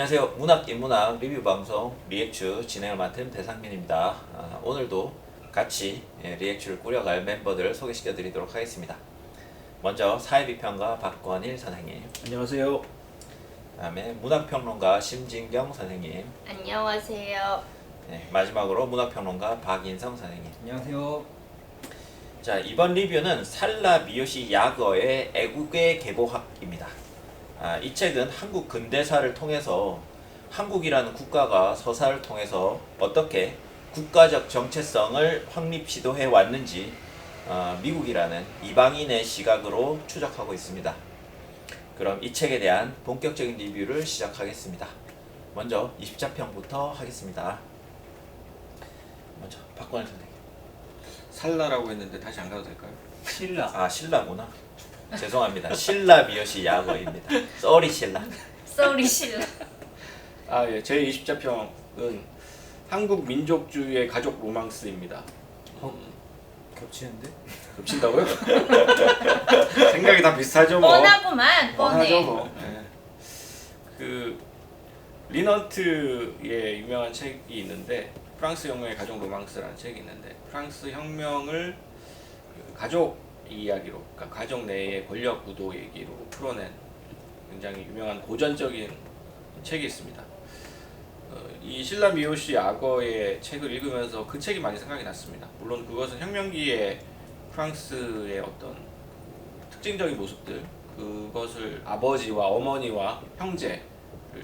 안녕하세요. 문학 인문학 리뷰 방송 리액추 진행을 맡은 배상민입니다. 오늘도 같이 리액추를 꾸려갈 멤버들을 소개시켜 드리도록 하겠습니다. 먼저 사회비평가 박권일 선생님, 안녕하세요. 그다음에 문학평론가 심진경 선생님, 안녕하세요. 네, 마지막으로 문학평론가 박인성 선생님. 안녕하세요. 자, 이번 리뷰는 살라 미요시 야거의 애국의 계보학입니다. 이 책은 한국 근대사를 통해서 한국이라는 국가가 서사를 통해서 어떻게 국가적 정체성을 확립 시도해 왔는지 미국이라는 이방인의 시각으로 추적하고 있습니다. 그럼 이 책에 대한 본격적인 리뷰를 시작하겠습니다. 먼저 20자평부터 하겠습니다. 먼저 박건일 선생님. 살라라고 했는데 다시 안 가도 될까요? 신라. 신라구나. 죄송합니다. 신라 미요시 야거입니다. 쏘리 신라. 쏘리 신라. 예. 제 20자평은 한국 민족주의의 가족 로망스입니다. 겹치는데? 겹친다고요? 생각이 다 비슷하죠 뭐. 뻔하구만. 뻔해. 뻔하죠 뭐. 예. 그 리너트의 유명한 책이 있는데 프랑스 혁명의 가족 로망스라는 책이 있는데 프랑스 혁명을 가족 이야기로, 그러니까 가족 내의 권력 구도 얘기로 풀어낸 굉장히 유명한 고전적인 책이 있습니다. 이 신라 미요시 야거의 책을 읽으면서 그 책이 많이 생각이 났습니다. 물론 그것은 혁명기의 프랑스의 어떤 특징적인 모습들, 그것을 아버지와 어머니와 형제를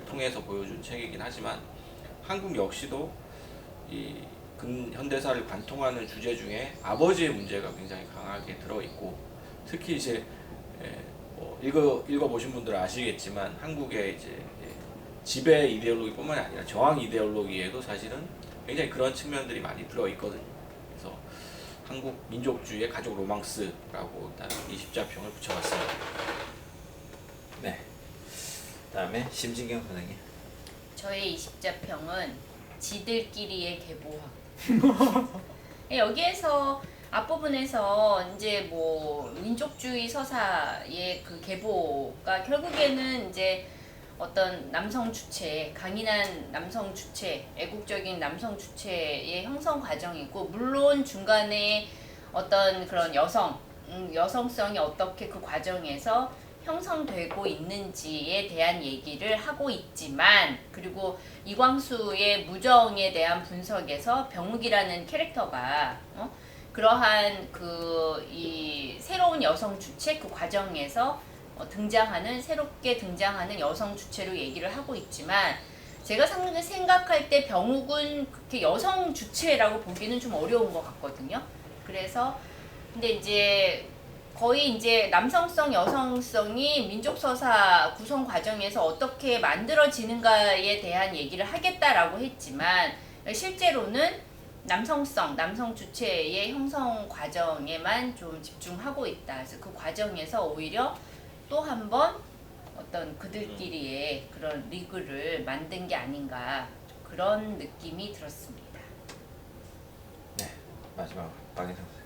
통해서 보여준 책이긴 하지만 한국 역시도 이 근현대사를 관통하는 주제 중에 아버지의 문제가 굉장히 강하게 들어있고, 특히 이제 읽어보신 분들은 아시겠지만 한국의 이제 지배 이데올로기뿐만이 아니라 저항 이데올로기에도 사실은 굉장히 그런 측면들이 많이 들어있거든요. 그래서 한국 민족주의의 가족 로망스라고 일단 20자평을 붙여봤습니다. 네. 그다음에 심진경 선생님. 저의 20자평은 지들끼리의 계보학. 여기에서 앞부분에서 이제 뭐 민족주의 서사의 그 계보가 결국에는 이제 어떤 남성 주체, 강인한 남성 주체, 애국적인 남성 주체의 형성 과정이고, 물론 중간에 어떤 그런 여성성이 어떻게 그 과정에서 형성되고 있는지에 대한 얘기를 하고 있지만, 그리고 이광수의 무정에 대한 분석에서 병욱이라는 캐릭터가 그러한 이 새로운 여성 주체 그 과정에서 새롭게 등장하는 여성 주체로 얘기를 하고 있지만, 제가 생각할 때 병욱은 그렇게 여성 주체라고 보기는 좀 어려운 것 같거든요. 그래서 근데 이제 거의 이제 남성성, 여성성이 민족서사 구성 과정에서 어떻게 만들어지는가에 대한 얘기를 하겠다라고 했지만, 실제로는 남성성, 남성 주체의 형성 과정에만 좀 집중하고 있다. 그래서 그 과정에서 오히려 또 한 번 어떤 그들끼리의 그런 리그를 만든 게 아닌가, 그런 느낌이 들었습니다. 네. 마지막 박인성 선생님.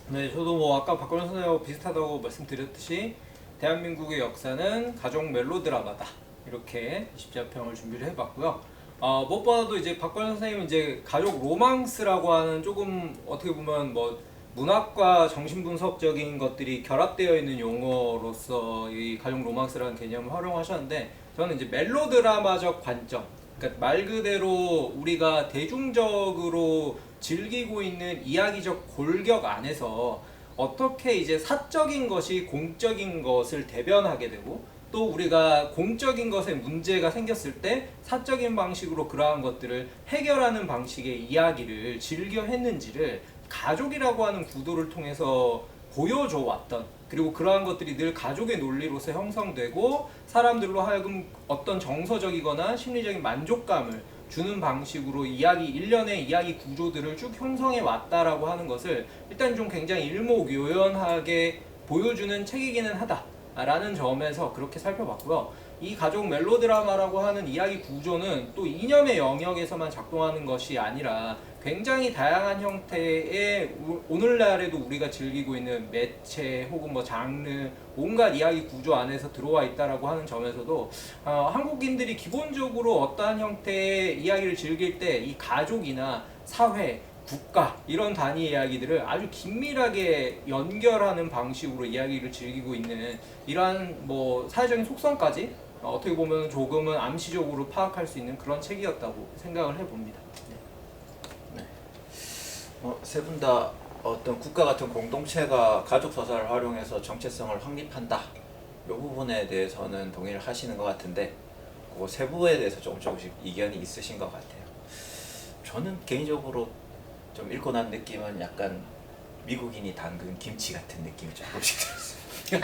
네, 저도 뭐 아까 박건일 선생님하고 비슷하다고 말씀드렸듯이 대한민국의 역사는 가족 멜로드라마다, 이렇게 20자평을 준비를 해봤고요. 무엇보다도 이제 박건일 선생님은 이제 가족 로망스라고 하는 조금 어떻게 보면 뭐 문학과 정신분석적인 것들이 결합되어 있는 용어로서 이 가족 로망스라는 개념을 활용하셨는데, 저는 이제 멜로드라마적 관점, 그러니까 말 그대로 우리가 대중적으로 즐기고 있는 이야기적 골격 안에서 어떻게 이제 사적인 것이 공적인 것을 대변하게 되고, 또 우리가 공적인 것에 문제가 생겼을 때 사적인 방식으로 그러한 것들을 해결하는 방식의 이야기를 즐겨 했는지를 가족이라고 하는 구도를 통해서 보여줘 왔던, 그리고 그러한 것들이 늘 가족의 논리로서 형성되고 사람들로 하여금 어떤 정서적이거나 심리적인 만족감을 주는 방식으로 일련의 이야기 구조들을 쭉 형성해 왔다라고 하는 것을 일단 좀 굉장히 일목요연하게 보여주는 책이기는 하다라는 점에서 그렇게 살펴봤고요. 이 가족 멜로드라마라고 하는 이야기 구조는 또 이념의 영역에서만 작동하는 것이 아니라 굉장히 다양한 형태의 오늘날에도 우리가 즐기고 있는 매체 혹은 뭐 장르 온갖 이야기 구조 안에서 들어와 있다라고 하는 점에서도 한국인들이 기본적으로 어떠한 형태의 이야기를 즐길 때 이 가족이나 사회, 국가 이런 단위 이야기들을 아주 긴밀하게 연결하는 방식으로 이야기를 즐기고 있는 이러한 뭐 사회적인 속성까지 어떻게 보면 조금은 암시적으로 파악할 수 있는 그런 책이었다고 생각을 해봅니다. 세 분 다 어떤 국가 같은 공동체가 가족 서사를 활용해서 정체성을 확립한다. 이 부분에 대해서는 동의를 하시는 것 같은데 그 세부에 대해서 조금씩 이견이 있으신 것 같아요. 저는 개인적으로 좀 읽고 난 느낌은 약간 미국인이 담근 김치 같은 느낌이 조금씩 들었어요.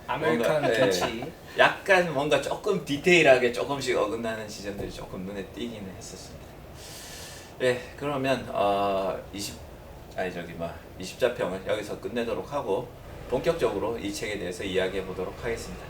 아메리칸 뭔가, 김치. 약간 뭔가 조금 디테일하게 조금씩 어긋나는 지점들이 조금 눈에 띄기는 했었습니다. 네, 그러면 20자평을 여기서 끝내도록 하고 본격적으로 이 책에 대해서 이야기해 보도록 하겠습니다.